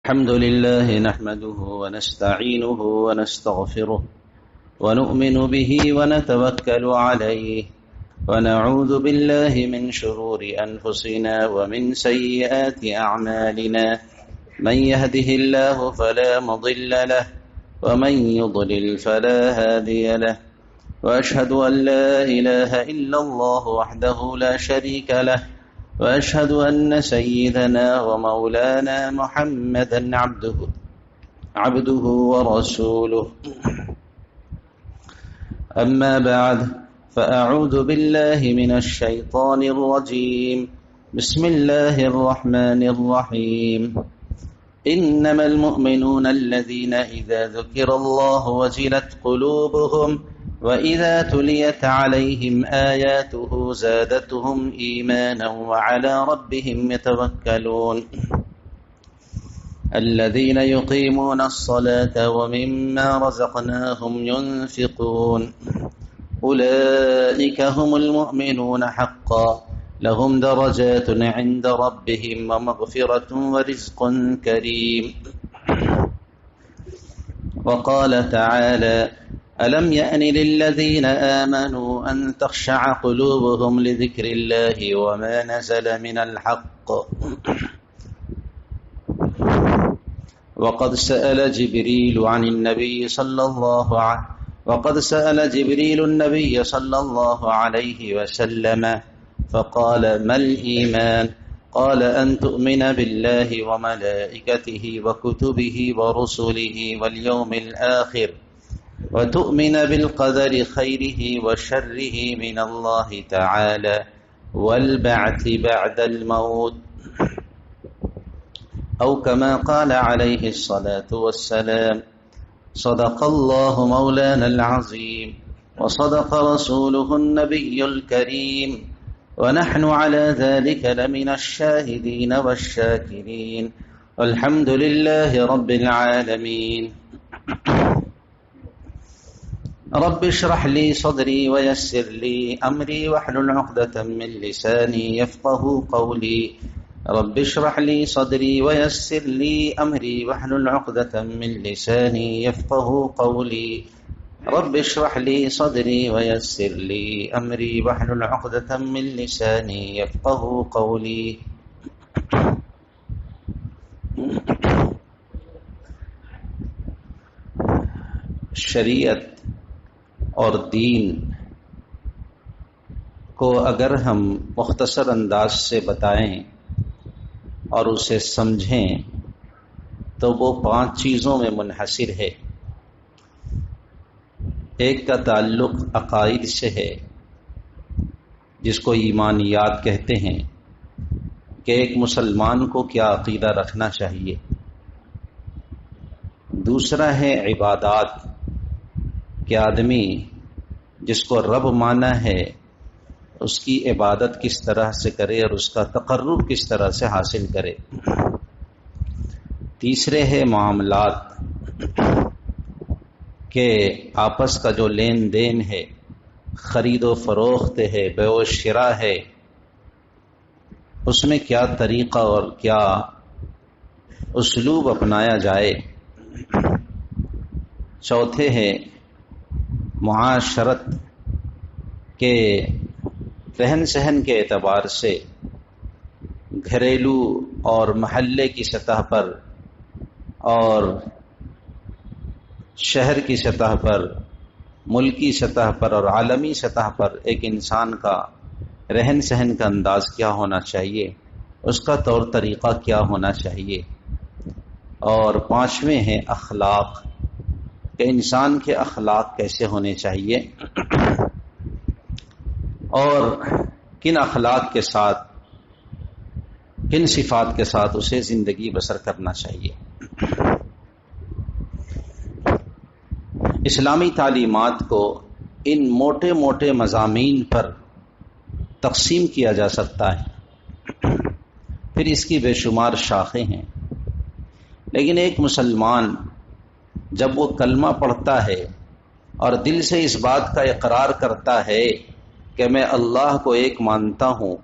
الحمد لله نحمده ونستعينه ونستغفره ونؤمن به ونتوكل عليه ونعوذ بالله من شرور أنفسنا ومن سيئات أعمالنا من يهده الله فلا مضل له ومن يضلل فلا هادي له وأشهد أن لا إله إلا الله وحده لا شريك له وأشهد أن سيدنا ومولانا محمدا عبده ورسوله أما بعد فأعوذ بالله من الشيطان الرجيم بسم الله الرحمن الرحيم إنما المؤمنون الذين إذا ذكر الله وجلت قلوبهم وَإِذَا تُلِيَتْ عَلَيْهِمْ آيَاتُهُ زَادَتْهُمْ إِيمَانًا وَعَلَى رَبِّهِمْ يَتَوَكَّلُونَ الَّذِينَ يُقِيمُونَ الصَّلَاةَ وَمِمَّا رَزَقْنَاهُمْ يُنْفِقُونَ أُولَئِكَ هُمُ الْمُؤْمِنُونَ حَقًّا لَهُمْ دَرَجَاتٌ عِنْدَ رَبِّهِمْ وَمَغْفِرَةٌ وَرِزْقٌ كَرِيمٌ وقال تعالى ألم يأن للذين آمنوا أن تخشع قلوبهم لذكر الله وما نزل من الحق وقد سأل جبريل النبي صلى الله عليه وسلم فقال ما الإيمان قال أن تؤمن بالله وملائكته وكتبه ورسله واليوم الآخر وتؤمن بالقدر خيره وشره من الله تعالى والبعث بعد الموت أو كما قال عليه الصلاة والسلام صدق الله مولانا العظيم وصدق رسوله النبي الكريم ونحن على ذلك لمن الشاهدين والشاكرين والحمد لله رب العالمين رب اشرح لي صدري ويسر لي أمري واحلل عقدة من لساني يفقهوا قولي رب اشرح لي صدري ويسر لي أمري واحلل عقدة من لساني يفقهوا قولي رب اشرح لي صدري ويسر لي أمري واحلل عقدة من لساني يفقهوا قولي شریعت اور دین کو اگر ہم مختصر انداز سے بتائیں اور اسے سمجھیں تو وہ 5 چیزوں میں منحصر ہے۔ ایک کا تعلق عقائد سے ہے جس کو ایمانیات کہتے ہیں کہ ایک مسلمان کو کیا عقیدہ رکھنا چاہیے۔ دوسرا ہے عبادات کہ آدمی جس کو رب مانا ہے اس کی عبادت کس طرح سے کرے اور اس کا تقرب کس طرح سے حاصل کرے۔ تیسرے ہے معاملات کہ آپس کا جو لین دین ہے، خرید و فروخت ہے، بیع و شراء ہے، اس میں کیا طریقہ اور کیا اسلوب اپنایا جائے۔ چوتھے ہے معاشرت کے رہن سہن کے اعتبار سے گھریلو اور محلے کی سطح پر اور شہر کی سطح پر، ملکی سطح پر اور عالمی سطح پر ایک انسان کا رہن سہن کا انداز کیا ہونا چاہیے، اس کا طور طریقہ کیا ہونا چاہیے۔ اور 5ویں ہے اخلاق کہ انسان کے اخلاق کیسے ہونے چاہیے اور کن اخلاق کے ساتھ، کن صفات کے ساتھ اسے زندگی بسر کرنا چاہیے۔ اسلامی تعلیمات کو ان موٹے موٹے مضامین پر تقسیم کیا جا سکتا ہے، پھر اس کی بے شمار شاخیں ہیں، لیکن ایک مسلمان جب وہ کلمہ پڑھتا ہے اور دل سے اس بات کا اقرار کرتا ہے کہ میں اللہ کو ایک مانتا ہوں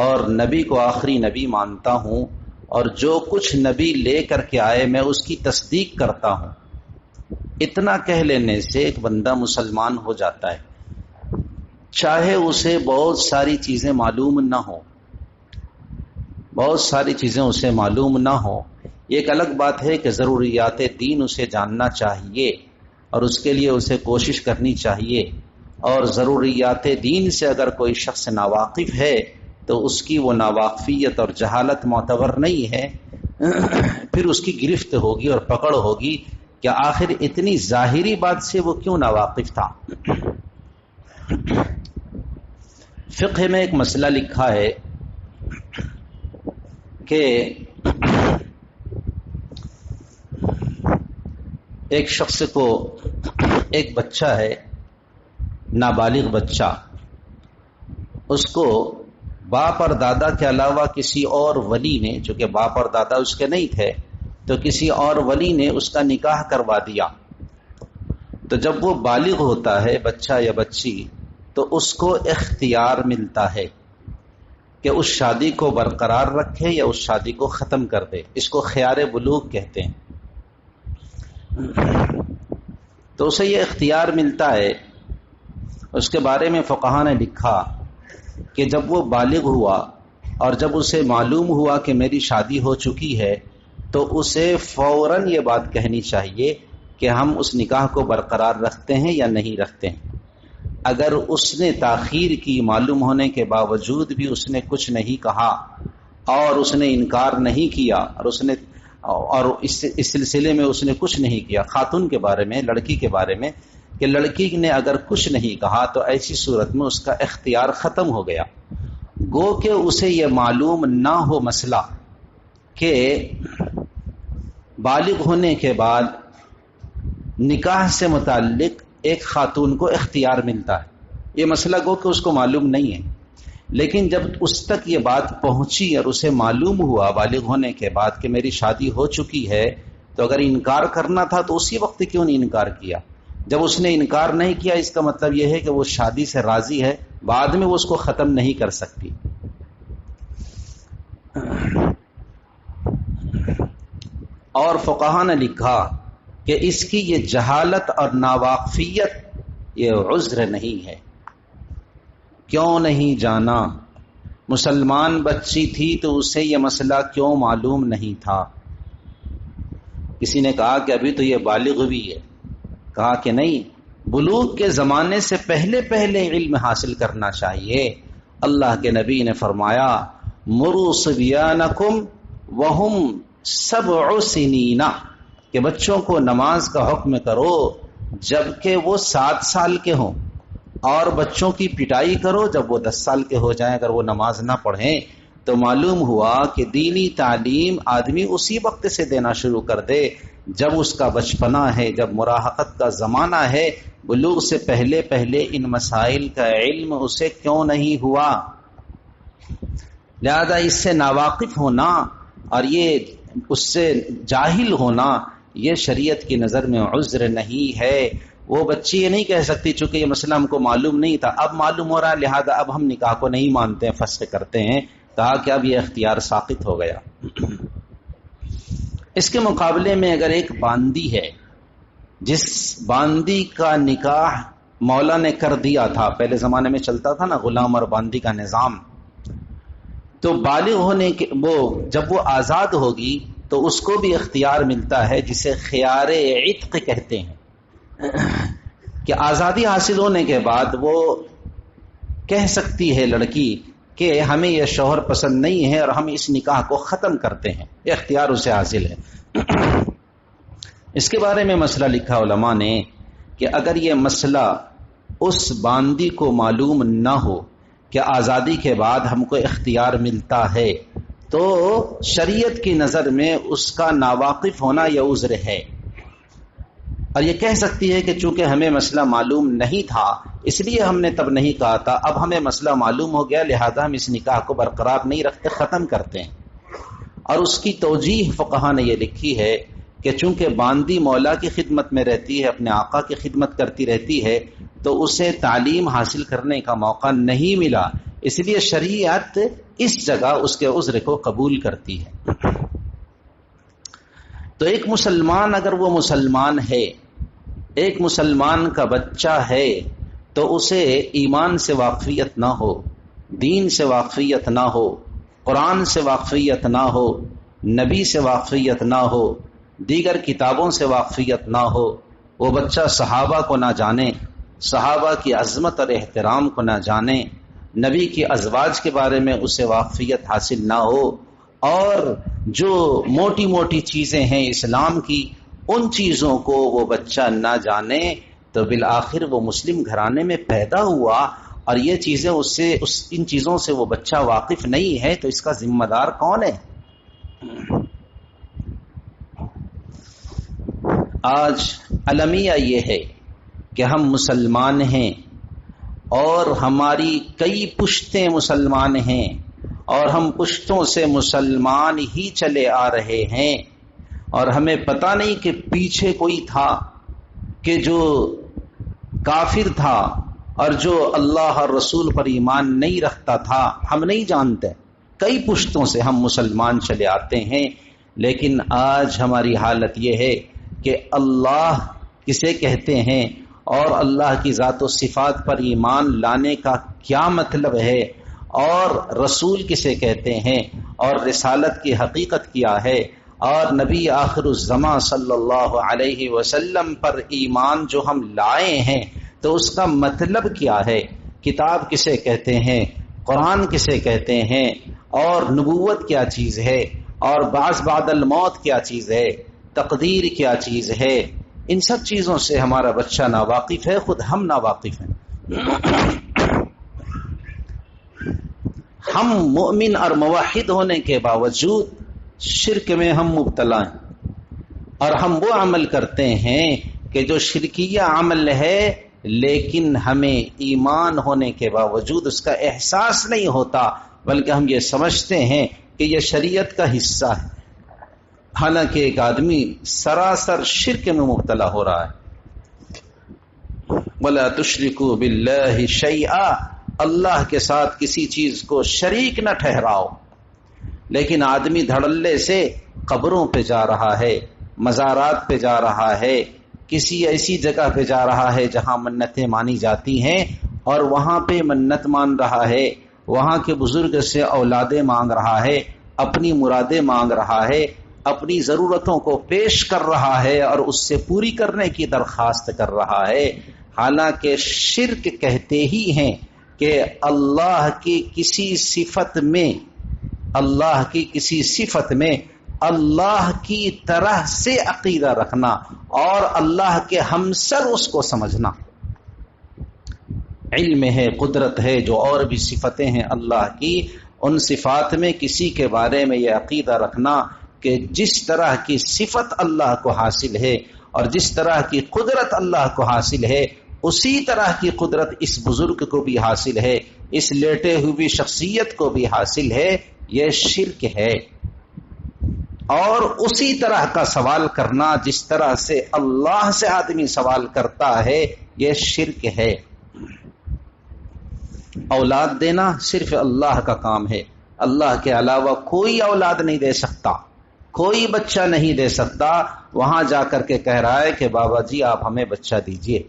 اور نبی کو آخری نبی مانتا ہوں اور جو کچھ نبی لے کر کے آئے میں اس کی تصدیق کرتا ہوں. اتنا کہہ لینے سے ایک بندہ مسلمان ہو جاتا ہے، چاہے اسے بہت ساری چیزیں معلوم نہ ہوں، بہت ساری چیزیں اسے معلوم نہ ہوں. ایک الگ بات ہے کہ ضروریات دین اسے جاننا چاہیے اور اس کے لیے اسے کوشش کرنی چاہیے، اور ضروریات دین سے اگر کوئی شخص ناواقف ہے تو اس کی وہ ناواقفیت اور جہالت معتبر نہیں ہے. پھر اس کی گرفت ہوگی اور پکڑ ہوگی کہ آخر اتنی ظاہری بات سے وہ کیوں ناواقف تھا. فقہ میں ایک مسئلہ لکھا ہے کہ ایک شخص کو ایک بچہ ہے، نابالغ بچہ، اس کو باپ اور دادا کے علاوہ کسی اور ولی نے، چونکہ باپ اور دادا اس کے نہیں تھے تو کسی اور ولی نے اس کا نکاح کروا دیا. تو جب وہ بالغ ہوتا ہے بچہ یا بچی تو اس کو اختیار ملتا ہے کہ اس شادی کو برقرار رکھے یا اس شادی کو ختم کر دے. اس کو خیار بلوغ کہتے ہیں. تو اسے یہ اختیار ملتا ہے. اس کے بارے میں فقہاء نے لکھا کہ جب وہ بالغ ہوا اور جب اسے معلوم ہوا کہ میری شادی ہو چکی ہے تو اسے فوراً یہ بات کہنی چاہیے کہ ہم اس نکاح کو برقرار رکھتے ہیں یا نہیں رکھتے ہیں. اگر اس نے تاخیر کی، معلوم ہونے کے باوجود بھی اس نے کچھ نہیں کہا اور اس نے انکار نہیں کیا اور اس سلسلے میں اس نے کچھ نہیں کیا، خاتون کے بارے میں، لڑکی کے بارے میں، کہ لڑکی نے اگر کچھ نہیں کہا تو ایسی صورت میں اس کا اختیار ختم ہو گیا. گو کہ اسے یہ معلوم نہ ہو مسئلہ کہ بالغ ہونے کے بعد نکاح سے متعلق ایک خاتون کو اختیار ملتا ہے. یہ مسئلہ گو کہ اس کو معلوم نہیں ہے، لیکن جب اس تک یہ بات پہنچی اور اسے معلوم ہوا بالغ ہونے کے بعد کہ میری شادی ہو چکی ہے، تو اگر انکار کرنا تھا تو اسی وقت کیوں نہیں انکار کیا؟ جب اس نے انکار نہیں کیا اس کا مطلب یہ ہے کہ وہ شادی سے راضی ہے، بعد میں وہ اس کو ختم نہیں کر سکتی. اور فقہاء نے لکھا کہ اس کی یہ جہالت اور ناواقفیت یہ عذر نہیں ہے. کیوں نہیں جانا؟ مسلمان بچی تھی تو اسے یہ مسئلہ کیوں معلوم نہیں تھا؟ کسی نے کہا کہ ابھی تو یہ بالغ ہوئی ہے. کہا کہ نہیں، بلوغ کے زمانے سے پہلے پہلے علم حاصل کرنا چاہیے. اللہ کے نبی نے فرمایا مروا صبیانکم وہم 7 سنین، کہ بچوں کو نماز کا حکم کرو جبکہ وہ 7 سال کے ہوں، اور بچوں کی پٹائی کرو جب وہ 10 سال کے ہو جائیں اگر وہ نماز نہ پڑھیں. تو معلوم ہوا کہ دینی تعلیم آدمی اسی وقت سے دینا شروع کر دے جب اس کا بچپنا ہے، جب مراہقت کا زمانہ ہے. بلوغ سے پہلے پہلے ان مسائل کا علم اسے کیوں نہیں ہوا؟ لہذا اس سے ناواقف ہونا اور یہ اس سے جاہل ہونا یہ شریعت کی نظر میں عذر نہیں ہے. وہ بچی یہ نہیں کہہ سکتی چونکہ یہ مسئلہ ہم کو معلوم نہیں تھا، اب معلوم ہو رہا ہے لہذا اب ہم نکاح کو نہیں مانتے ہیں، فسخ کرتے ہیں. کہا کہ اب یہ اختیار ساقط ہو گیا. اس کے مقابلے میں اگر ایک باندی ہے جس باندی کا نکاح مولا نے کر دیا تھا، پہلے زمانے میں چلتا تھا نا غلام اور باندی کا نظام، تو بالغ ہونے کے وہ جب وہ آزاد ہوگی تو اس کو بھی اختیار ملتا ہے جسے خیار عتق کہتے ہیں، کہ آزادی حاصل ہونے کے بعد وہ کہہ سکتی ہے لڑکی کہ ہمیں یہ شوہر پسند نہیں ہے اور ہم اس نکاح کو ختم کرتے ہیں. یہ اختیار اسے حاصل ہے. اس کے بارے میں مسئلہ لکھا علماء نے کہ اگر یہ مسئلہ اس باندی کو معلوم نہ ہو کہ آزادی کے بعد ہم کو اختیار ملتا ہے تو شریعت کی نظر میں اس کا ناواقف ہونا یہ عذر ہے، اور یہ کہہ سکتی ہے کہ چونکہ ہمیں مسئلہ معلوم نہیں تھا اس لیے ہم نے تب نہیں کہا تھا، اب ہمیں مسئلہ معلوم ہو گیا لہذا ہم اس نکاح کو برقرار نہیں رکھتے، ختم کرتے ہیں. اور اس کی توجیہ فقہاء نے یہ لکھی ہے کہ چونکہ باندی مولا کی خدمت میں رہتی ہے، اپنے آقا کی خدمت کرتی رہتی ہے، تو اسے تعلیم حاصل کرنے کا موقع نہیں ملا، اس لیے شریعت اس جگہ اس کے عذر کو قبول کرتی ہے. تو ایک مسلمان اگر وہ مسلمان ہے، ایک مسلمان کا بچہ ہے، تو اسے ایمان سے واقفیت نہ ہو، دین سے واقفیت نہ ہو، قرآن سے واقفیت نہ ہو، نبی سے واقفیت نہ ہو، دیگر کتابوں سے واقفیت نہ ہو، وہ بچہ صحابہ کو نہ جانے، صحابہ کی عظمت اور احترام کو نہ جانے، نبی کی ازواج کے بارے میں اسے واقفیت حاصل نہ ہو، اور جو موٹی موٹی چیزیں ہیں اسلام کی ان چیزوں کو وہ بچہ نہ جانے، تو بالآخر وہ مسلم گھرانے میں پیدا ہوا اور یہ چیزیں ان چیزوں سے وہ بچہ واقف نہیں ہے، تو اس کا ذمہ دار کون ہے؟ آج المیہ یہ ہے کہ ہم مسلمان ہیں اور ہماری کئی پشتیں مسلمان ہیں اور ہم پشتوں سے مسلمان ہی چلے آ رہے ہیں، اور ہمیں پتہ نہیں کہ پیچھے کوئی تھا کہ جو کافر تھا اور جو اللہ اور رسول پر ایمان نہیں رکھتا تھا، ہم نہیں جانتے۔ کئی پشتوں سے ہم مسلمان چلے آتے ہیں، لیکن آج ہماری حالت یہ ہے کہ اللہ کسے کہتے ہیں اور اللہ کی ذات و صفات پر ایمان لانے کا کیا مطلب ہے، اور رسول کسے کہتے ہیں، اور رسالت کی حقیقت کیا ہے، اور نبی آخر الزمان صلی اللہ علیہ وسلم پر ایمان جو ہم لائے ہیں تو اس کا مطلب کیا ہے، کتاب کسے کہتے ہیں، قرآن کسے کہتے ہیں، اور نبوت کیا چیز ہے، اور بعد الموت کیا چیز ہے، تقدیر کیا چیز ہے، ان سب چیزوں سے ہمارا بچہ ناواقف ہے، خود ہم ناواقف ہیں۔ ہم مومن اور موحد ہونے کے باوجود شرک میں ہم مبتلا ہیں، اور ہم وہ عمل کرتے ہیں کہ جو شرکیہ عمل ہے، لیکن ہمیں ایمان ہونے کے باوجود اس کا احساس نہیں ہوتا، بلکہ ہم یہ سمجھتے ہیں کہ یہ شریعت کا حصہ ہے، حالانکہ ایک آدمی سراسر شرک میں مبتلا ہو رہا ہے۔ وَلَا تُشْرِكُوا بِاللَّهِ شَيْئًا، اللہ کے ساتھ کسی چیز کو شریک نہ ٹھہراؤ، لیکن آدمی دھڑلے سے قبروں پہ جا رہا ہے، مزارات پہ جا رہا ہے، کسی ایسی جگہ پہ جا رہا ہے جہاں منتیں مانی جاتی ہیں، اور وہاں پہ منت مان رہا ہے، وہاں کے بزرگ سے اولادیں مانگ رہا ہے، اپنی مرادیں مانگ رہا ہے، اپنی ضرورتوں کو پیش کر رہا ہے اور اس سے پوری کرنے کی درخواست کر رہا ہے، حالانکہ شرک کہتے ہی ہیں کہ اللہ کی کسی صفت میں اللہ کی طرح سے عقیدہ رکھنا اور اللہ کے ہمسر اس کو سمجھنا۔ علم ہے، قدرت ہے، جو اور بھی صفتیں ہیں اللہ کی، ان صفات میں کسی کے بارے میں یہ عقیدہ رکھنا کہ جس طرح کی صفت اللہ کو حاصل ہے اور جس طرح کی قدرت اللہ کو حاصل ہے، اسی طرح کی قدرت اس بزرگ کو بھی حاصل ہے، اس لیٹے ہوئی شخصیت کو بھی حاصل ہے، یہ شرک ہے۔ اور اسی طرح کا سوال کرنا جس طرح سے اللہ سے آدمی سوال کرتا ہے، یہ شرک ہے۔ اولاد دینا صرف اللہ کا کام ہے، اللہ کے علاوہ کوئی اولاد نہیں دے سکتا، کوئی بچہ نہیں دے سکتا۔ وہاں جا کر کے کہہ رہا ہے کہ بابا جی آپ ہمیں بچہ دیجئے۔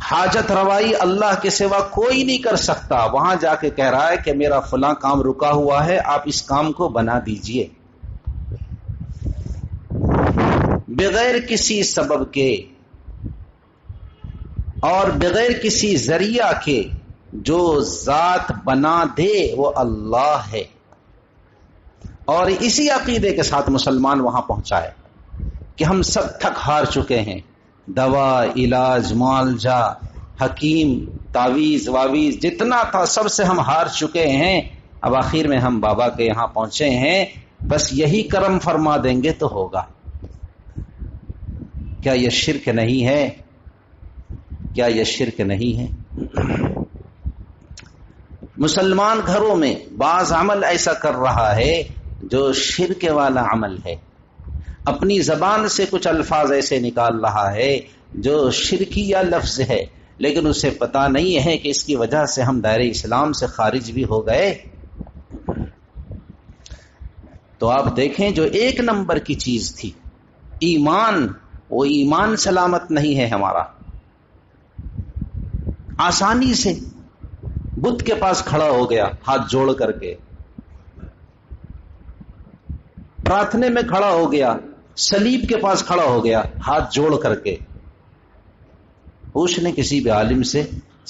حاجت روائی اللہ کے سوا کوئی نہیں کر سکتا، وہاں جا کے کہہ رہا ہے کہ میرا فلاں کام رکا ہوا ہے، آپ اس کام کو بنا دیجئے، بغیر کسی سبب کے اور بغیر کسی ذریعہ کے۔ جو ذات بنا دے وہ اللہ ہے، اور اسی عقیدے کے ساتھ مسلمان وہاں پہنچا ہے کہ ہم سب تھک ہار چکے ہیں، دوا، علاج، معالجہ، حکیم، تعویذ واویز جتنا تھا سب سے ہم ہار چکے ہیں، اب آخر میں ہم بابا کے یہاں پہنچے ہیں، بس یہی کرم فرما دیں گے تو ہوگا۔ کیا یہ شرک نہیں ہے؟ کیا یہ شرک نہیں ہے؟ مسلمان گھروں میں بعض عمل ایسا کر رہا ہے جو شرک والا عمل ہے، اپنی زبان سے کچھ الفاظ ایسے نکال رہا ہے جو شرکیہ لفظ ہے، لیکن اسے پتا نہیں ہے کہ اس کی وجہ سے ہم دائرہ اسلام سے خارج بھی ہو گئے۔ تو آپ دیکھیں جو ایک نمبر کی چیز تھی ایمان، وہ ایمان سلامت نہیں ہے ہمارا. آسانی سے بت کے پاس کھڑا ہو گیا ہاتھ جوڑ کر کے، پرارتھنے میں کھڑا ہو گیا، صلیب کے پاس کھڑا ہو گیا ہاتھ جوڑ کر کے. پوچھ لیں کسی بھی عالم سے،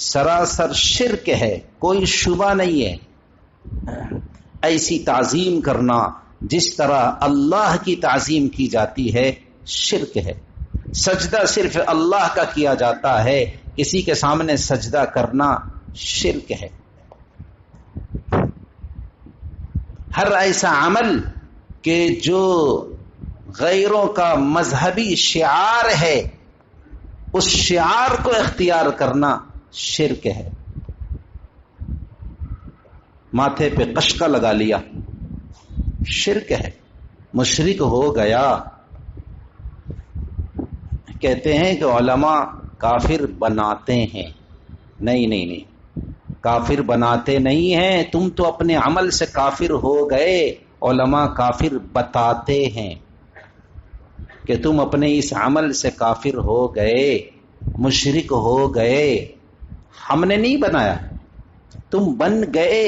سراسر شرک ہے، کوئی شبہ نہیں ہے. ایسی تعظیم کرنا جس طرح اللہ کی تعظیم کی جاتی ہے شرک ہے. سجدہ صرف اللہ کا کیا جاتا ہے، کسی کے سامنے سجدہ کرنا شرک ہے. ہر ایسا عمل کہ جو غیروں کا مذہبی شعار ہے اس شعار کو اختیار کرنا شرک ہے. ماتھے پہ قشقہ لگا لیا شرک ہے، مشرک ہو گیا. کہتے ہیں کہ علماء کافر بناتے ہیں. نہیں نہیں نہیں، کافر بناتے نہیں ہیں، تم تو اپنے عمل سے کافر ہو گئے. علماء کافر بتاتے ہیں کہ تم اپنے اس عمل سے کافر ہو گئے، مشرک ہو گئے. ہم نے نہیں بنایا، تم بن گئے،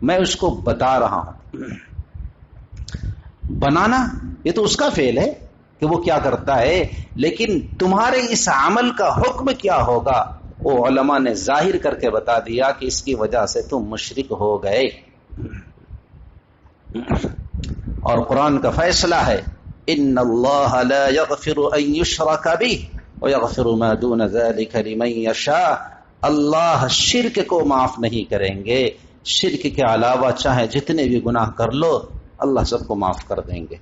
میں اس کو بتا رہا ہوں. بنانا یہ تو اس کا فعل ہے کہ وہ کیا کرتا ہے، لیکن تمہارے اس عمل کا حکم کیا ہوگا وہ علماء نے ظاہر کر کے بتا دیا کہ اس کی وجہ سے تم مشرک ہو گئے. اور قرآن کا فیصلہ ہے ان اللہ لا یغفر ان یشرک بہ ویغفر ما دون ذلک لمن یشاء. اللہ شرک کو معاف نہیں کریں گے، شرک کے علاوہ چاہے جتنے بھی گناہ کر لو اللہ سب کو معاف کر دیں گے.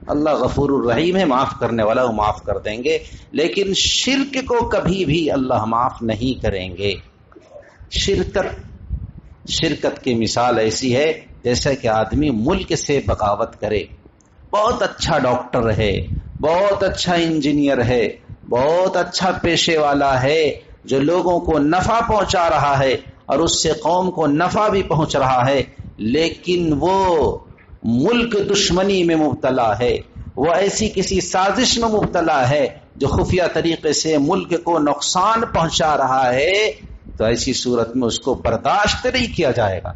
اللہ غفور الرحیم ہے، معاف کرنے والا، وہ معاف کر دیں گے. لیکن شرک کو کبھی بھی اللہ معاف نہیں کریں گے. شرکت کی مثال ایسی ہے جیسے کہ آدمی ملک سے بغاوت کرے. بہت اچھا ڈاکٹر ہے، بہت اچھا انجینئر ہے، بہت اچھا پیشے والا ہے، جو لوگوں کو نفع پہنچا رہا ہے اور اس سے قوم کو نفع بھی پہنچ رہا ہے، لیکن وہ ملک دشمنی میں مبتلا ہے، وہ ایسی کسی سازش میں مبتلا ہے جو خفیہ طریقے سے ملک کو نقصان پہنچا رہا ہے. تو ایسی صورت میں اس کو برداشت نہیں کیا جائے گا.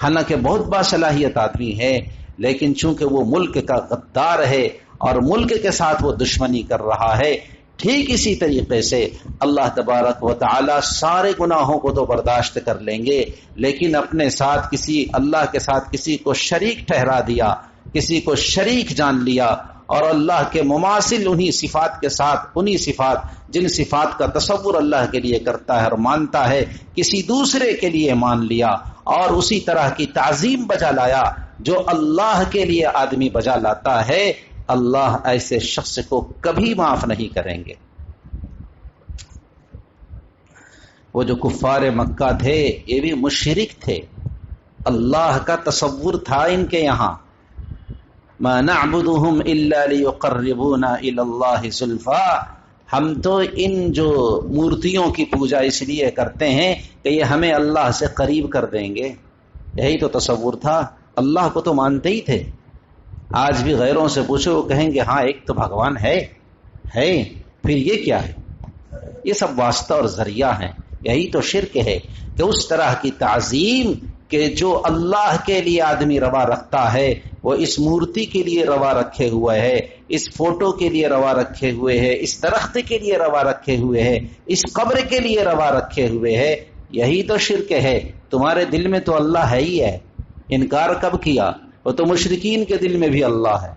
حالانکہ بہت باصلاحیت آدمی ہے، لیکن چونکہ وہ ملک کا غدار ہے اور ملک کے ساتھ وہ دشمنی کر رہا ہے. ٹھیک اسی طریقے سے اللہ تبارک و تعالی سارے گناہوں کو تو برداشت کر لیں گے، لیکن اپنے ساتھ اللہ کے ساتھ کسی کو شریک ٹھہرا دیا، کسی کو شریک جان لیا، اور اللہ کے مماثل انہی صفات کے ساتھ، انہی صفات جن صفات کا تصور اللہ کے لیے کرتا ہے اور مانتا ہے، کسی دوسرے کے لیے مان لیا اور اسی طرح کی تعظیم بجا لایا جو اللہ کے لیے آدمی بجا لاتا ہے. اللہ ایسے شخص کو کبھی معاف نہیں کریں گے. وہ جو کفار مکہ تھے یہ بھی مشرک تھے، اللہ کا تصور تھا ان کے یہاں. ما نعبدهم الا ليقربونا الى الله زلفا. ہم تو ان جو مورتیوں کی پوجا اس لیے کرتے ہیں کہ یہ ہمیں اللہ سے قریب کر دیں گے. یہی تو تصور تھا. اللہ کو تو مانتے ہی تھے. آج بھی غیروں سے پوچھو وہ کہیں گے ہاں ایک تو بھگوان ہے، پھر یہ کیا ہے؟ یہ سب واسطہ اور ذریعہ ہیں. یہی تو شرک ہے کہ اس طرح کی تعظیم کہ جو اللہ کے لیے آدمی روا رکھتا ہے وہ اس مورتی کے لیے روا رکھے ہوئے ہے، اس فوٹو کے لیے روا رکھے ہوئے ہے، اس درخت کے لیے روا رکھے ہوئے ہے، اس قبر کے لیے روا رکھے ہوئے ہے. یہی تو شرک ہے. تمہارے دل میں تو اللہ ہے ہی ہے، انکار کب کیا؟ وہ تو مشرکین کے دل میں بھی اللہ ہے.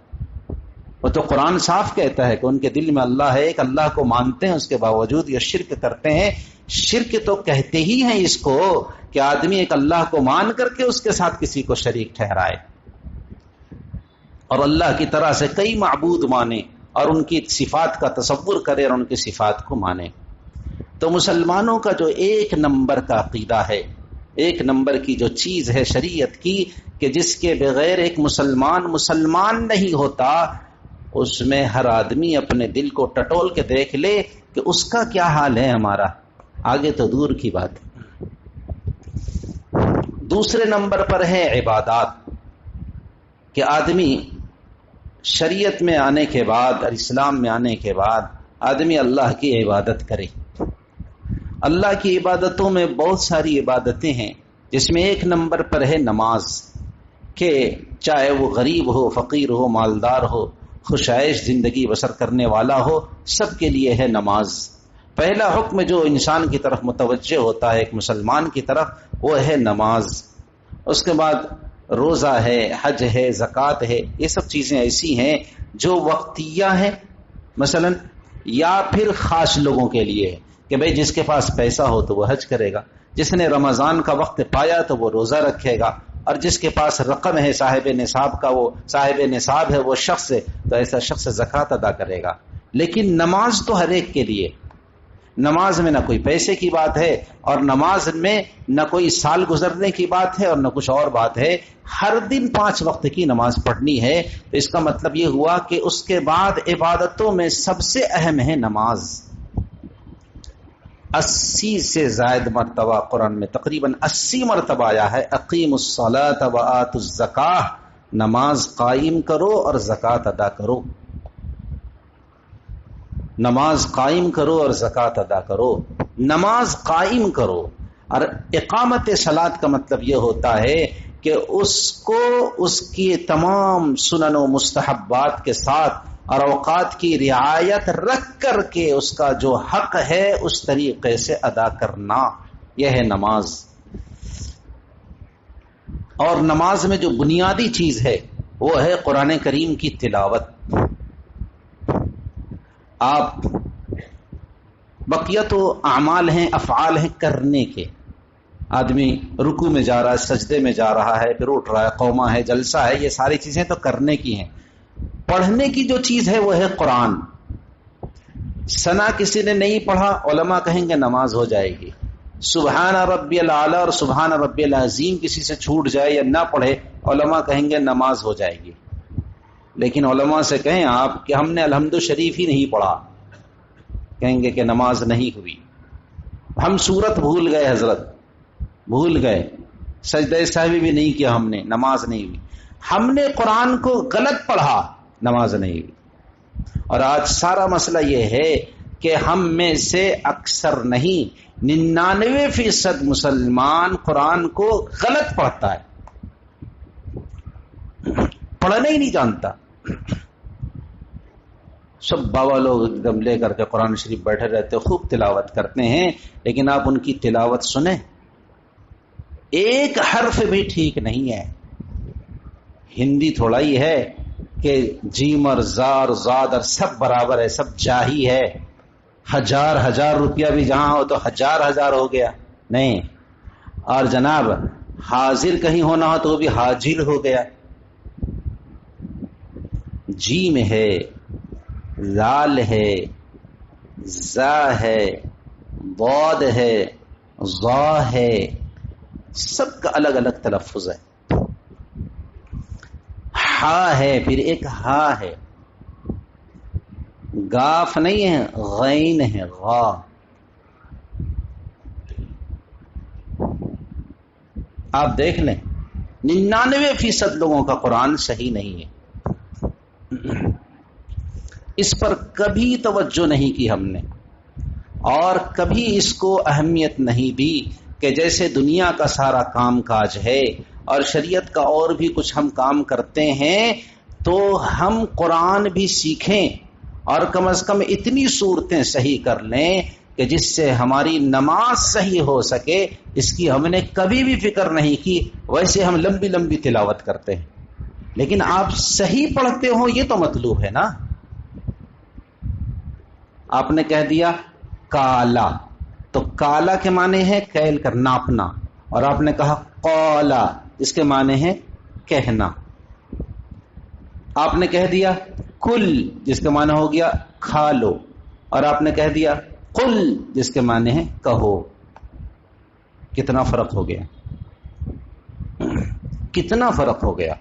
وہ تو قرآن صاف کہتا ہے کہ ان کے دل میں اللہ ہے، ایک اللہ کو مانتے ہیں، اس کے باوجود یہ شرک کرتے ہیں. شرک تو کہتے ہی ہیں اس کو کہ آدمی ایک اللہ کو مان کر کے اس کے ساتھ کسی کو شریک ٹھہرائے اور اللہ کی طرح سے کئی معبود مانے اور ان کی صفات کا تصور کرے اور ان کی صفات کو مانے. تو مسلمانوں کا جو ایک نمبر کا عقیدہ ہے، ایک نمبر کی جو چیز ہے شریعت کی کہ جس کے بغیر ایک مسلمان نہیں ہوتا، اس میں ہر آدمی اپنے دل کو ٹٹول کے دیکھ لے کہ اس کا کیا حال ہے ہمارا. آگے تو دور کی بات. دوسرے نمبر پر ہے عبادات. کہ آدمی شریعت میں آنے کے بعد اور اسلام میں آنے کے بعد آدمی اللہ کی عبادت کرے. اللہ کی عبادتوں میں بہت ساری عبادتیں ہیں، جس میں ایک نمبر پر ہے نماز، کہ چاہے وہ غریب ہو، فقیر ہو، مالدار ہو، خوشائش زندگی بسر کرنے والا ہو، سب کے لیے ہے نماز. پہلا حکم جو انسان کی طرف متوجہ ہوتا ہے ایک مسلمان کی طرف، وہ ہے نماز. اس کے بعد روزہ ہے، حج ہے، زکوٰۃ ہے. یہ سب چیزیں ایسی ہیں جو وقتیہ ہیں مثلا، یا پھر خاص لوگوں کے لیے ہے کہ بھئی جس کے پاس پیسہ ہو تو وہ حج کرے گا، جس نے رمضان کا وقت پایا تو وہ روزہ رکھے گا، اور جس کے پاس رقم ہے صاحب نصاب کا، وہ صاحب نصاب ہے وہ شخص، تو ایسا شخص زکوٰۃ ادا کرے گا. لیکن نماز تو ہر ایک کے لیے. نماز میں نہ کوئی پیسے کی بات ہے، اور نماز میں نہ کوئی سال گزرنے کی بات ہے، اور نہ کچھ اور بات ہے. ہر دن 5 وقت کی نماز پڑھنی ہے. تو اس کا مطلب یہ ہوا کہ اس کے بعد عبادتوں میں سب سے اہم ہے نماز. 80 سے زائد مرتبہ قرآن میں، تقریباً 80 مرتبہ آیا ہے اقیم الصلاۃ وآتوا الزکاۃ، نماز قائم کرو اور زکوٰۃ ادا کرو. نماز قائم کرو اور زکوٰۃ ادا کرو. نماز قائم کرو، اور اقامت صلاۃ کا مطلب یہ ہوتا ہے کہ اس کو اس کی تمام سنن و مستحبات کے ساتھ اور اوقات کی رعایت رکھ کر کے اس کا جو حق ہے اس طریقے سے ادا کرنا، یہ ہے نماز. اور نماز میں جو بنیادی چیز ہے وہ ہے قرآن کریم کی تلاوت. آپ بقیہ تو اعمال ہیں، افعال ہیں کرنے کے. آدمی رکوع میں جا رہا ہے، سجدے میں جا رہا ہے، پھر اٹھ رہا ہے، قومہ ہے، جلسہ ہے، یہ ساری چیزیں تو کرنے کی ہیں. پڑھنے کی جو چیز ہے وہ ہے قرآن. ثنا کسی نے نہیں پڑھا، علماء کہیں گے نماز ہو جائے گی. سبحان ربی الاعلی اور سبحان ربی العظیم کسی سے چھوٹ جائے یا نہ پڑھے، علماء کہیں گے نماز ہو جائے گی. لیکن علماء سے کہیں آپ کہ ہم نے الحمد شریف ہی نہیں پڑھا، کہیں گے کہ نماز نہیں ہوئی. ہم سورت بھول گئے، حضرت بھول گئے، سجدہ سہوی بھی نہیں کیا ہم نے، نماز نہیں ہوئی. ہم نے قرآن کو غلط پڑھا، نماز نہیں ہوئی. اور آج سارا مسئلہ یہ ہے کہ ہم میں سے اکثر نہیں 99% مسلمان قرآن کو غلط پڑھتا ہے، پڑھنا ہی نہیں جانتا. سب بابا لوگ ایک دم لے کر کے قرآن شریف بیٹھے رہتے، خوب تلاوت کرتے ہیں، لیکن آپ ان کی تلاوت سنیں، ایک حرف بھی ٹھیک نہیں ہے. ہندی تھوڑا ہی ہے کہ جیم اور زا اور زاد اور سب برابر ہے، سب جاہی ہے. ہزار روپیہ بھی جہاں ہو تو ہزار ہو گیا، نہیں. اور جناب حاضر کہیں ہونا ہو تو وہ بھی حاجر ہو گیا. جیم ہے، لال ہے، زا ہے، ضاد ہے، ظا ہے، سب کا الگ الگ تلفظ ہے. ہا ہے، پھر ایک ہا ہے، گاف نہیں ہے، غین ہے، غا. آپ دیکھ لیں 99% لوگوں کا قرآن صحیح نہیں ہے. اس پر کبھی توجہ نہیں کی ہم نے، اور کبھی اس کو اہمیت نہیں دی کہ جیسے دنیا کا سارا کام کاج ہے اور شریعت کا اور بھی کچھ ہم کام کرتے ہیں، تو ہم قرآن بھی سیکھیں اور کم از کم اتنی صورتیں صحیح کر لیں کہ جس سے ہماری نماز صحیح ہو سکے. اس کی ہم نے کبھی بھی فکر نہیں کی. ویسے ہم لمبی لمبی تلاوت کرتے ہیں، لیکن آپ صحیح پڑھتے ہو یہ تو مطلوب ہے نا. آپ نے کہہ دیا کالا، تو کالا کے معنی ہے کیل کر، ناپنا. اور آپ نے کہا قالا، اس کے معنی ہے کہنا. آپ نے کہہ دیا کل، جس کے معنی ہو گیا کھا لو. اور آپ نے کہہ دیا قل، جس کے معنی ہے کہو. کتنا فرق ہو گیا، کتنا فرق ہو گیا.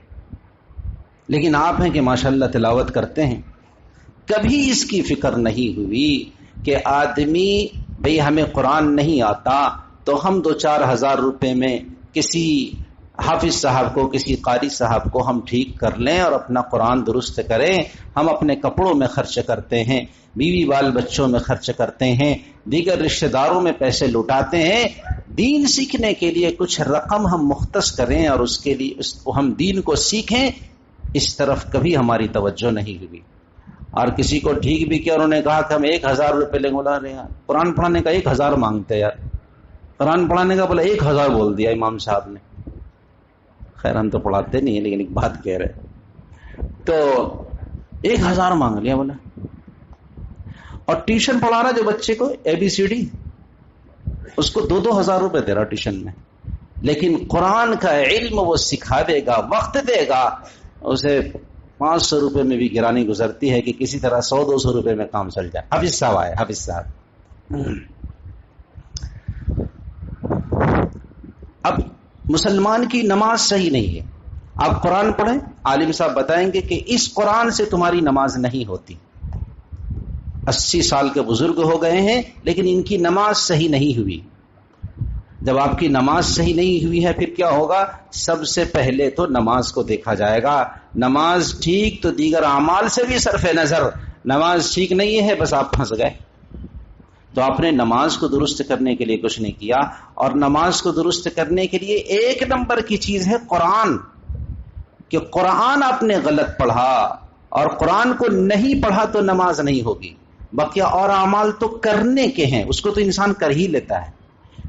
لیکن آپ ہیں کہ ماشاءاللہ تلاوت کرتے ہیں. کبھی اس کی فکر نہیں ہوئی کہ آدمی بھئی ہمیں قرآن نہیں آتا تو ہم 2-4 ہزار روپے میں کسی حافظ صاحب کو، کسی قاری صاحب کو ہم ٹھیک کر لیں اور اپنا قرآن درست کریں. ہم اپنے کپڑوں میں خرچ کرتے ہیں، بیوی بال بچوں میں خرچ کرتے ہیں، دیگر رشتہ داروں میں پیسے لٹاتے ہیں. دین سیکھنے کے لیے کچھ رقم ہم مختص کریں اور اس کے لیے ہم دین کو سیکھیں، اس طرف کبھی ہماری توجہ نہیں ہوئی. اور کسی کو ٹھیک بھی کیا، انہوں نے کہا کہ ہم 1000 روپے لیں. بولا رہے یار قرآن پڑھانے کا 1000 مانگتے یار، قرآن پڑھانے کا بولا 1000 بول دیا امام صاحب نے. خیر ہم تو پڑھاتے نہیں ہیں لیکن ایک بات کہہ رہے، تو 1000 مانگ لیا بولا. اور ٹیوشن پڑھا رہا جو بچے کو ABCD، اس کو 2,000 روپے دے رہا ٹیوشن میں، لیکن قرآن کا علم وہ سکھا دے گا، وقت دے گا، اسے 500 روپے میں بھی گرانی گزرتی ہے کہ کسی طرح 100-200 روپے میں کام چل جائے. حافظ صاحب آئے، حافظ صاحب. اب مسلمان کی نماز صحیح نہیں ہے. آپ قرآن پڑھیں، عالم صاحب بتائیں گے کہ اس قرآن سے تمہاری نماز نہیں ہوتی. 80 سال کے بزرگ ہو گئے ہیں لیکن ان کی نماز صحیح نہیں ہوئی. جب آپ کی نماز صحیح نہیں ہوئی ہے پھر کیا ہوگا؟ سب سے پہلے تو نماز کو دیکھا جائے گا. نماز ٹھیک تو دیگر اعمال سے بھی صرف نظر. نماز ٹھیک نہیں ہے بس آپ پھنس گئے. تو آپ نے نماز کو درست کرنے کے لیے کچھ نہیں کیا. اور نماز کو درست کرنے کے لیے 1 نمبر کی چیز ہے قرآن، کہ قرآن آپ نے غلط پڑھا اور قرآن کو نہیں پڑھا تو نماز نہیں ہوگی. بقیہ اور اعمال تو کرنے کے ہیں، اس کو تو انسان کر ہی لیتا ہے،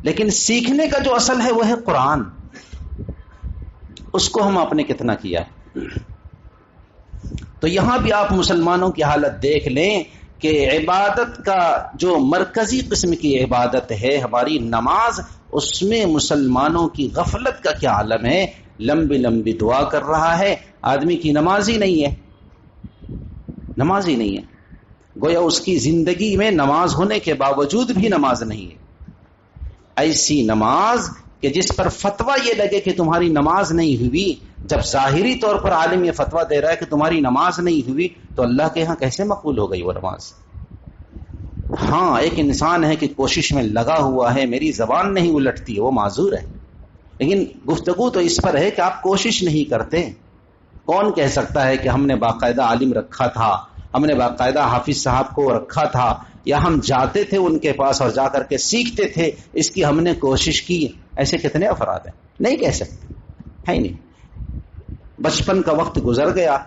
لیکن سیکھنے کا جو اصل ہے وہ ہے قرآن. اس کو ہم آپ نے کتنا کیا ہے. تو یہاں بھی آپ مسلمانوں کی حالت دیکھ لیں کہ عبادت کا جو مرکزی قسم کی عبادت ہے ہماری نماز، اس میں مسلمانوں کی غفلت کا کیا عالم ہے. لمبی لمبی دعا کر رہا ہے آدمی کی نماز ہی نہیں ہے، نماز ہی نہیں ہے. گویا اس کی زندگی میں نماز ہونے کے باوجود بھی نماز نہیں ہے. ایسی نماز کہ جس پر فتویٰ یہ لگے کہ تمہاری نماز نہیں ہوئی. جب ظاہری طور پر عالم یہ فتویٰ دے رہا ہے کہ تمہاری نماز نہیں ہوئی تو اللہ کے ہاں کیسے مقبول ہو گئی وہ نماز؟ ہاں ایک انسان ہے کہ کوشش میں لگا ہوا ہے، میری زبان نہیں الٹتی، وہ معذور ہے، لیکن گفتگو تو اس پر ہے کہ آپ کوشش نہیں کرتے. کون کہہ سکتا ہے کہ ہم نے باقاعدہ عالم رکھا تھا، ہم نے باقاعدہ حافظ صاحب کو رکھا تھا، یا ہم جاتے تھے ان کے پاس اور جا کر کے سیکھتے تھے، اس کی ہم نے کوشش کی؟ ایسے کتنے افراد ہیں؟ نہیں کہہ سکتے، ہے نہیں. بچپن کا وقت گزر گیا،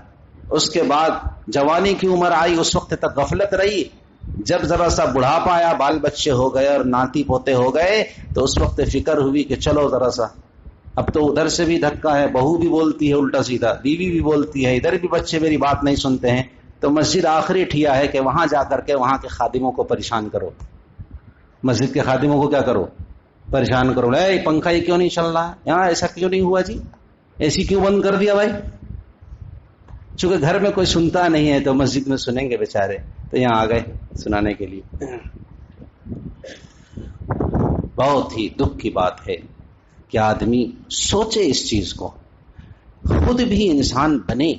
اس کے بعد جوانی کی عمر آئی، اس وقت تک غفلت رہی. جب ذرا سا بڑھاپا آیا، بال بچے ہو گئے اور ناتی پوتے ہو گئے، تو اس وقت فکر ہوئی کہ چلو ذرا سا، اب تو ادھر سے بھی دھکا ہے، بہو بھی بولتی ہے الٹا سیدھا، بیوی بھی بولتی ہے، ادھر بھی بچے میری بات نہیں سنتے ہیں، تو مسجد آخری ٹھیا ہے کہ وہاں جا کر کے وہاں کے خادموں کو پریشان کرو. مسجد کے خادموں کو کیا کرو؟ پریشان کرو. اے پنکھا یہ کیوں نہیں چل رہا ہے یہاں، ایسا کیوں نہیں ہوا جی، اے سی کیوں بند کر دیا بھائی؟ چونکہ گھر میں کوئی سنتا نہیں ہے تو مسجد میں سنیں گے بیچارے، تو یہاں آ گئے سنانے کے لیے. بہت ہی دکھ کی بات ہے کہ آدمی سوچے اس چیز کو، خود بھی انسان بنے،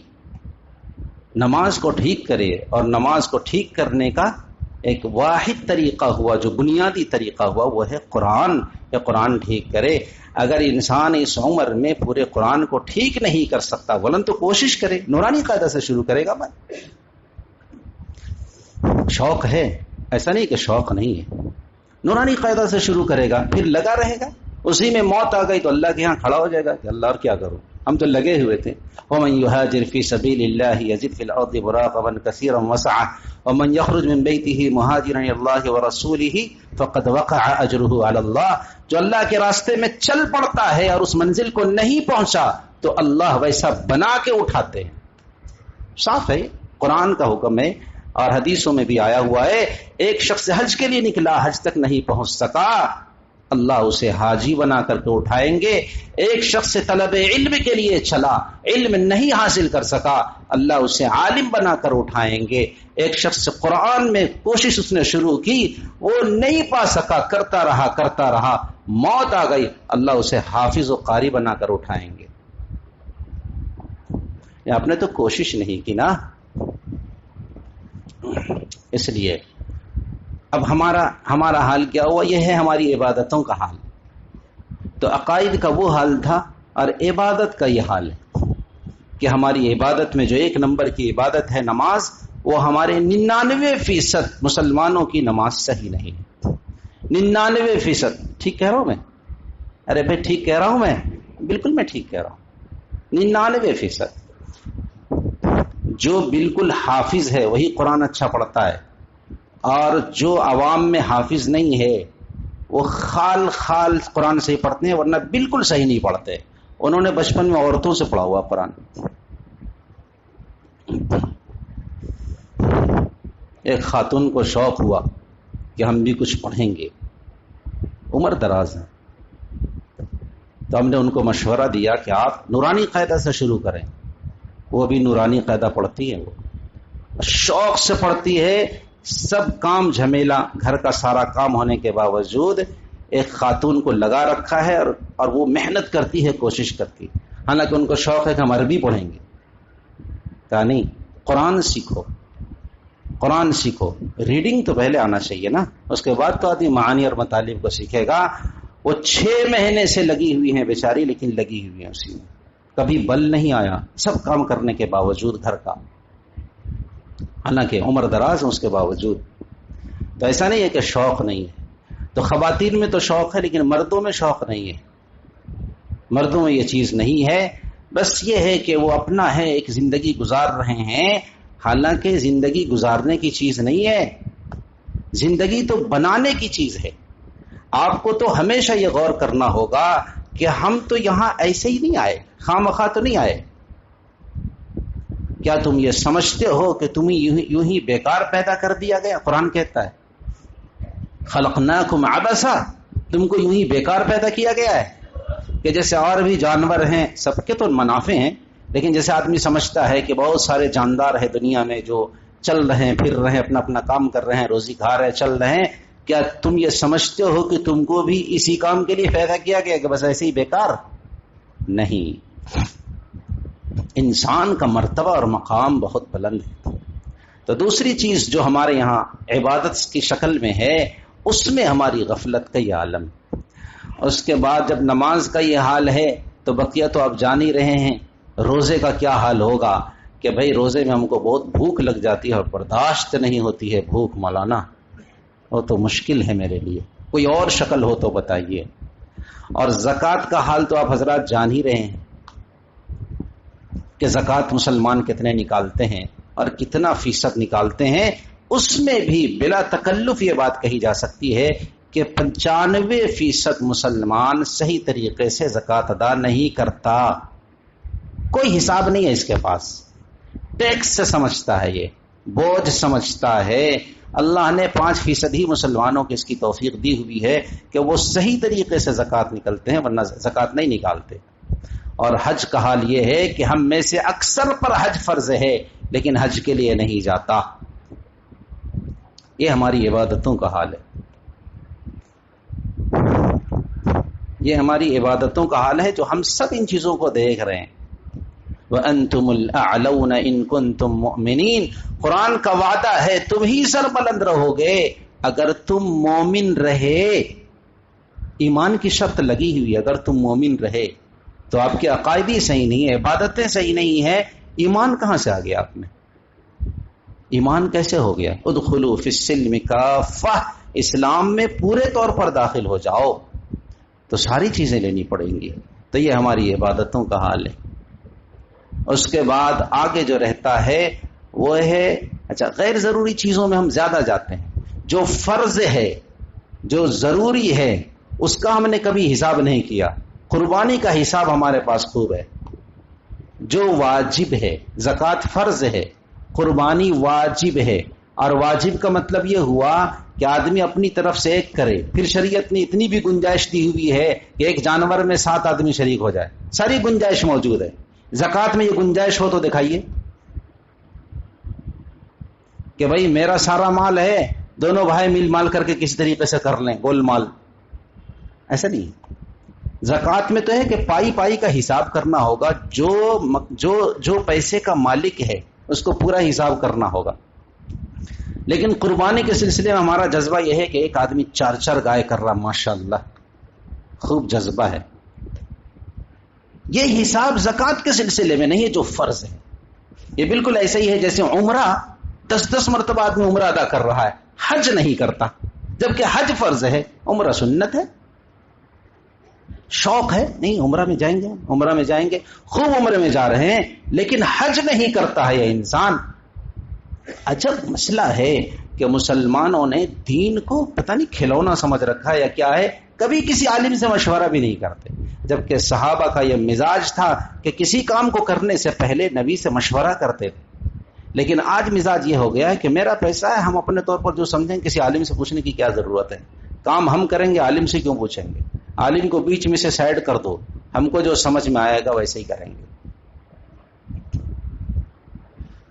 نماز کو ٹھیک کرے. اور نماز کو ٹھیک کرنے کا ایک واحد طریقہ ہوا، جو بنیادی طریقہ ہوا، وہ ہے قرآن، کہ قرآن ٹھیک کرے. اگر انسان اس عمر میں پورے قرآن کو ٹھیک نہیں کر سکتا، ولن تو کوشش کرے، نورانی قاعدہ سے شروع کرے گا. شوق ہے، ایسا نہیں کہ شوق نہیں ہے، نورانی قاعدہ سے شروع کرے گا، پھر لگا رہے گا. اسی میں موت آ گئی تو اللہ کے ہاں کھڑا ہو جائے گا کہ اللہ اور کیا کروں، ہم تو لگے ہوئے تھے. وَمَن يُهَاجِرْ فِي سَبِيلِ اللَّهِ يَجِدْ فِي الْأَرْضِ مُرَاغَمًا كَثِيرًا وَسَعًا وَمَن يَخْرُجْ مِن بَيْتِهِ مُهَاجِرًا إِلَى اللَّهِ وَرَسُولِهِ فَقَدْ وَقَعَ أَجْرُهُ عَلَى اللَّهِ. جو اللہ کے راستے میں چل پڑتا ہے اور اس منزل کو نہیں پہنچا تو اللہ ویسا بنا کے اٹھاتے ہیں. صاف ہے، قرآن کا حکم ہے اور حدیثوں میں بھی آیا ہوا ہے. ایک شخص حج کے لیے نکلا، حج تک نہیں پہنچ سکا، اللہ اسے حاجی بنا کر کے اٹھائیں گے. ایک شخص طلب علم کے لیے چلا، علم نہیں حاصل کر سکا، اللہ اسے عالم بنا کر اٹھائیں گے. ایک شخص قرآن میں کوشش اس نے شروع کی، وہ نہیں پا سکا، کرتا رہا، موت آ گئی، اللہ اسے حافظ و قاری بنا کر اٹھائیں گے. آپ نے تو کوشش نہیں کی نا. اس لیے اب ہمارا حال کیا ہوا؟ یہ ہے ہماری عبادتوں کا حال. تو عقائد کا وہ حال تھا اور عبادت کا یہ حال ہے کہ ہماری عبادت میں جو 1 نمبر کی عبادت ہے نماز، وہ ہمارے 99% مسلمانوں کی نماز صحیح نہیں ہے۔ 99%، ٹھیک کہہ رہا ہوں میں؟ ارے بھائی ٹھیک کہہ رہا ہوں میں؟ بالکل میں ٹھیک کہہ رہا ہوں۔ 99%۔ جو بالکل حافظ ہے وہی قرآن اچھا پڑھتا ہے، اور جو عوام میں حافظ نہیں ہے وہ خال قرآن صحیح پڑھتے ہیں، ورنہ بالکل صحیح نہیں پڑھتے۔ انہوں نے بچپن میں عورتوں سے پڑھا ہوا قرآن۔ ایک خاتون کو شوق ہوا کہ ہم بھی کچھ پڑھیں گے، عمر دراز ہے، تو ہم نے ان کو مشورہ دیا کہ آپ نورانی قاعدہ سے شروع کریں۔ وہ بھی نورانی قاعدہ پڑھتی ہے، وہ شوق سے پڑھتی ہے، سب کام جھمیلا گھر کا سارا کام ہونے کے باوجود ایک خاتون کو لگا رکھا ہے، اور وہ محنت کرتی ہے، کوشش کرتی، حالانکہ ان کو شوق ہے کہ ہم عربی پڑھیں گے۔ کہا نہیں، قرآن سیکھو، قرآن سیکھو، ریڈنگ تو پہلے آنا چاہیے نا، اس کے بعد تو آدمی معانی اور مطالب کو سیکھے گا۔ وہ 6 مہینے سے لگی ہوئی ہیں بیچاری، لیکن لگی ہوئی ہیں اسی میں، کبھی بل نہیں آیا، سب کام کرنے کے باوجود گھر کا، حالانکہ عمر دراز ہے اس کے باوجود۔ تو ایسا نہیں ہے کہ شوق نہیں ہے، تو خواتین میں تو شوق ہے لیکن مردوں میں شوق نہیں ہے، مردوں میں یہ چیز نہیں ہے۔ بس یہ ہے کہ وہ اپنا ہے، ایک زندگی گزار رہے ہیں، حالانکہ زندگی گزارنے کی چیز نہیں ہے، زندگی تو بنانے کی چیز ہے۔ آپ کو تو ہمیشہ یہ غور کرنا ہوگا کہ ہم تو یہاں ایسے ہی نہیں آئے، خواہ مخواہ تو نہیں آئے۔ کیا تم یہ سمجھتے ہو کہ تمہیں یوں ہی بیکار پیدا کر دیا گیا؟ قرآن کہتا ہے خلقناکم عبثا، تم کو یوں ہی بیکار پیدا کیا گیا ہے، کہ جیسے اور بھی جانور ہیں، سب کے تو منافع ہیں، لیکن جیسے آدمی سمجھتا ہے کہ بہت سارے جاندار ہیں دنیا میں جو چل رہے ہیں، پھر رہے ہیں، اپنا اپنا کام کر رہے ہیں، روزی کھا رہے ہیں، چل رہے ہیں، کیا تم یہ سمجھتے ہو کہ تم کو بھی اسی کام کے لیے پیدا کیا گیا کہ بس ایسے ہی بیکار؟ نہیں، انسان کا مرتبہ اور مقام بہت بلند ہے۔ تو دوسری چیز جو ہمارے یہاں عبادت کی شکل میں ہے، اس میں ہماری غفلت کا یہ عالم۔ اس کے بعد جب نماز کا یہ حال ہے تو بقیہ تو آپ جان ہی رہے ہیں، روزے کا کیا حال ہوگا کہ بھئی روزے میں ہم کو بہت بھوک لگ جاتی ہے اور برداشت نہیں ہوتی ہے بھوک مولانا، وہ تو مشکل ہے میرے لیے، کوئی اور شکل ہو تو بتائیے۔ اور زکوٰۃ کا حال تو آپ حضرات جان ہی رہے ہیں کہ زکوٰۃ مسلمان کتنے نکالتے ہیں اور کتنا فیصد نکالتے ہیں۔ اس میں بھی بلا تکلف یہ بات کہی جا سکتی ہے کہ 95% مسلمان صحیح طریقے سے زکوٰۃ ادا نہیں کرتا، کوئی حساب نہیں ہے اس کے پاس، ٹیکس سے سمجھتا ہے، یہ بوجھ سمجھتا ہے۔ اللہ نے 5% ہی مسلمانوں کو اس کی توفیق دی ہوئی ہے کہ وہ صحیح طریقے سے زکوٰۃ نکلتے ہیں، ورنہ زکوٰۃ نہیں نکالتے۔ اور حج کا حال یہ ہے کہ ہم میں سے اکثر پر حج فرض ہے لیکن حج کے لیے نہیں جاتا۔ یہ ہماری عبادتوں کا حال ہے، یہ ہماری عبادتوں کا حال ہے جو ہم سب ان چیزوں کو دیکھ رہے ہیں۔ وَأَنْتُمُ الْأَعْلَوْنَ إِن كُنتُم مُؤْمِنِينَ، قرآن کا وعدہ ہے تم ہی سربلند رہو گے اگر تم مومن رہے۔ ایمان کی شرط لگی ہوئی، اگر تم مومن رہے تو آپ کے عقائد ہی صحیح نہیں ہے، عبادتیں صحیح نہیں ہے، ایمان کہاں سے آ گیا آپ میں؟ ایمان کیسے ہو گیا؟ ادخلوا فی السلم کافہ، اسلام میں پورے طور پر داخل ہو جاؤ، تو ساری چیزیں لینی پڑیں گی۔ تو یہ ہماری عبادتوں کا حال ہے۔ اس کے بعد آگے جو رہتا ہے وہ ہے، اچھا غیر ضروری چیزوں میں ہم زیادہ جاتے ہیں، جو فرض ہے، جو ضروری ہے، اس کا ہم نے کبھی حساب نہیں کیا۔ قربانی کا حساب ہمارے پاس خوب ہے، جو واجب ہے، زکوٰۃ فرض ہے، قربانی واجب ہے، اور واجب کا مطلب یہ ہوا کہ آدمی اپنی طرف سے ایک کرے، پھر شریعت نے اتنی بھی گنجائش دی ہوئی ہے کہ ایک جانور میں 7 آدمی شریک ہو جائے، ساری گنجائش موجود ہے۔ زکوٰۃ میں یہ گنجائش ہو تو دکھائیے کہ بھائی میرا سارا مال ہے، دونوں بھائی مل مال کر کے کسی طریقے سے کر لیں گول مال، ایسا نہیں۔ زکوٰۃ میں تو ہے کہ پائی پائی کا حساب کرنا ہوگا، جو پیسے کا مالک ہے اس کو پورا حساب کرنا ہوگا۔ لیکن قربانی کے سلسلے میں ہمارا جذبہ یہ ہے کہ ایک آدمی 4 گائے کر رہا، ماشاءاللہ خوب جذبہ ہے، یہ حساب زکوٰۃ کے سلسلے میں نہیں ہے جو فرض ہے. یہ بالکل ایسا ہی ہے جیسے عمرہ 10 مرتبہ آدمی عمرہ ادا کر رہا ہے، حج نہیں کرتا، جبکہ حج فرض ہے، عمرہ سنت ہے. شوق ہے نہیں عمرہ میں جائیں گے، عمرہ میں جائیں گے، خوب عمرے میں جا رہے ہیں، لیکن حج نہیں کرتا ہے یہ انسان. عجب مسئلہ ہے کہ مسلمانوں نے دین کو پتہ نہیں کھلونا سمجھ رکھا ہے یا کیا ہے، کبھی کسی عالم سے مشورہ بھی نہیں کرتے، جبکہ صحابہ کا یہ مزاج تھا کہ کسی کام کو کرنے سے پہلے نبی سے مشورہ کرتے تھے. لیکن آج مزاج یہ ہو گیا ہے کہ میرا پیسہ ہے، ہم اپنے طور پر جو سمجھیں کسی عالم سے پوچھنے کی کیا ضرورت ہے، کام ہم کریں گے، عالم سے کیوں پوچھیں گے، عالم کو بیچ میں سے سائڈ کر دو، ہم کو جو سمجھ میں آئے گا ویسے ہی کریں گے.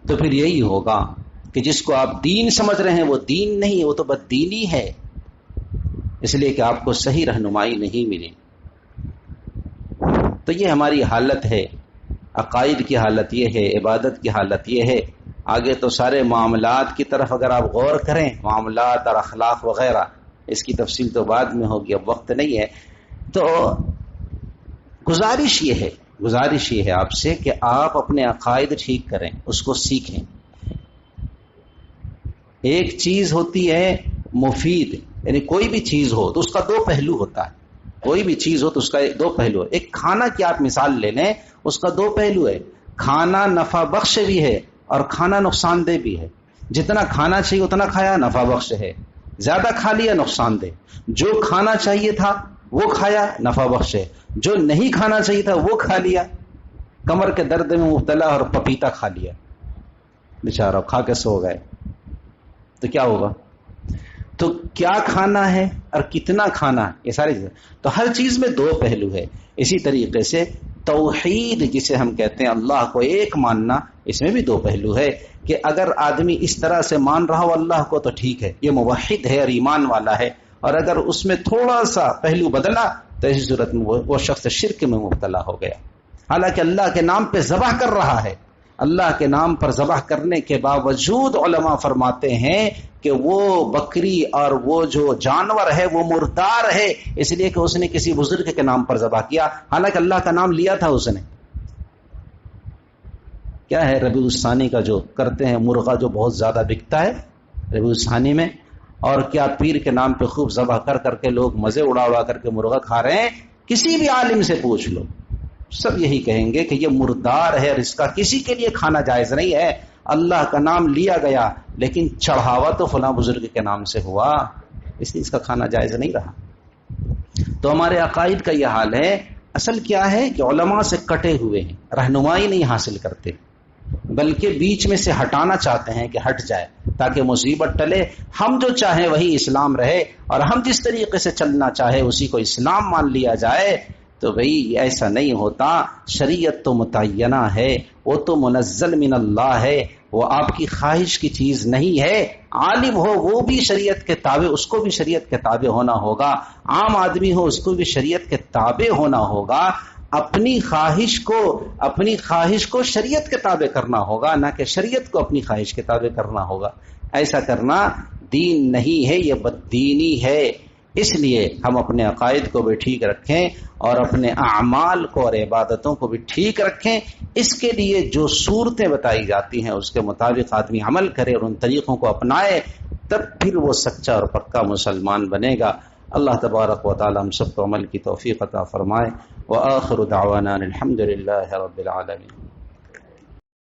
تو پھر یہی ہوگا کہ جس کو آپ دین سمجھ رہے ہیں وہ دین نہیں ہے، وہ تو بددینی ہے، اس لیے کہ آپ کو صحیح رہنمائی نہیں ملی. تو یہ ہماری حالت ہے، عقائد کی حالت یہ ہے، عبادت کی حالت یہ ہے. آگے تو سارے معاملات کی طرف اگر آپ غور کریں، معاملات اور اخلاق وغیرہ، اس کی تفصیل تو بعد میں ہوگی، اب وقت نہیں ہے. تو گزارش یہ ہے آپ سے کہ آپ اپنے عقائد ٹھیک کریں، اس کو سیکھیں. ایک چیز ہوتی ہے مفید، یعنی کوئی بھی چیز ہو تو اس کا 2 پہلو ہوتا ہے، کوئی بھی چیز ہو تو اس کا 2 پہلو ہے. ایک کھانا کی آپ مثال لے لیں، اس کا 2 پہلو ہے، کھانا نفع بخش بھی ہے اور کھانا نقصان دہ بھی ہے. جتنا کھانا چاہیے اتنا کھایا نفع بخش ہے، زیادہ کھا لیا نقصان دہ. جو کھانا چاہیے تھا وہ کھایا نفع بخش ہے، جو نہیں کھانا چاہیے تھا وہ کھا لیا، کمر کے درد میں مبتلا اور پپیتا کھا لیا بیچارہ، کھا کے سو گئے. تو کیا ہوگا؟ تو کیا کھانا ہے اور کتنا کھانا ہے، یہ ساری چیزیں. تو ہر چیز میں 2 پہلو ہے. اسی طریقے سے توحید جسے ہم کہتے ہیں اللہ کو ایک ماننا، اس میں بھی 2 پہلو ہے کہ اگر آدمی اس طرح سے مان رہا ہو اللہ کو تو ٹھیک ہے، یہ موحد ہے اور ایمان والا ہے، اور اگر اس میں تھوڑا سا پہلو بدلا تو ایسی صورت میں وہ شخص شرک میں مبتلا ہو گیا. حالانکہ اللہ کے نام پہ ذبح کر رہا ہے، اللہ کے نام پر ذبح کرنے کے باوجود علماء فرماتے ہیں کہ وہ بکری اور وہ جو جانور ہے وہ مردار ہے، اس لیے کہ اس نے کسی بزرگ کے نام پر ذبح کیا، حالانکہ اللہ کا نام لیا تھا اس نے. کیا ہے ربیع الثانی کا جو کرتے ہیں، مرغہ جو بہت زیادہ بکتا ہے ربیع الثانی میں، اور کیا پیر کے نام پہ خوب ذبح کر کے لوگ مزے اڑا کر کے مرغہ کھا رہے ہیں. کسی بھی عالم سے پوچھ لو، سب یہی کہیں گے کہ یہ مردار ہے اور اس کا کسی کے لیے کھانا جائز نہیں ہے. اللہ کا نام لیا گیا لیکن چڑھاوا تو فلاں بزرگ کے نام سے ہوا، اس لیے اس کا کھانا جائز نہیں رہا. تو ہمارے عقائد کا یہ حال ہے. اصل کیا ہے کہ علماء سے کٹے ہوئے ہیں، رہنمائی نہیں حاصل کرتے، بلکہ بیچ میں سے ہٹانا چاہتے ہیں کہ ہٹ جائے تاکہ مصیبت ٹلے. ہم جو چاہیں وہی اسلام رہے اور ہم جس طریقے سے چلنا چاہے اسی کو اسلام مان لیا جائے. تو بھئی ایسا نہیں ہوتا. شریعت تو متعینہ ہے، وہ تو منزل من اللہ ہے، وہ آپ کی خواہش کی چیز نہیں ہے. عالم ہو وہ بھی شریعت کے تابع، اس کو بھی شریعت کے تابع ہونا ہوگا. عام آدمی ہو اس کو بھی شریعت کے تابع ہونا ہوگا. اپنی خواہش کو شریعت کے تابع کرنا ہوگا، نہ کہ شریعت کو اپنی خواہش کے تابع کرنا ہوگا. ایسا کرنا دین نہیں ہے، یہ بددینی ہے. اس لیے ہم اپنے عقائد کو بھی ٹھیک رکھیں اور اپنے اعمال کو اور عبادتوں کو بھی ٹھیک رکھیں. اس کے لیے جو صورتیں بتائی جاتی ہیں اس کے مطابق آدمی عمل کرے اور ان طریقوں کو اپنائے، تب پھر وہ سچا اور پکا مسلمان بنے گا. اللہ تبارک و تعالی ہم سب کو عمل کی توفیق عطا فرمائے. وآخر دعوانا الحمد للہ رب العالمین.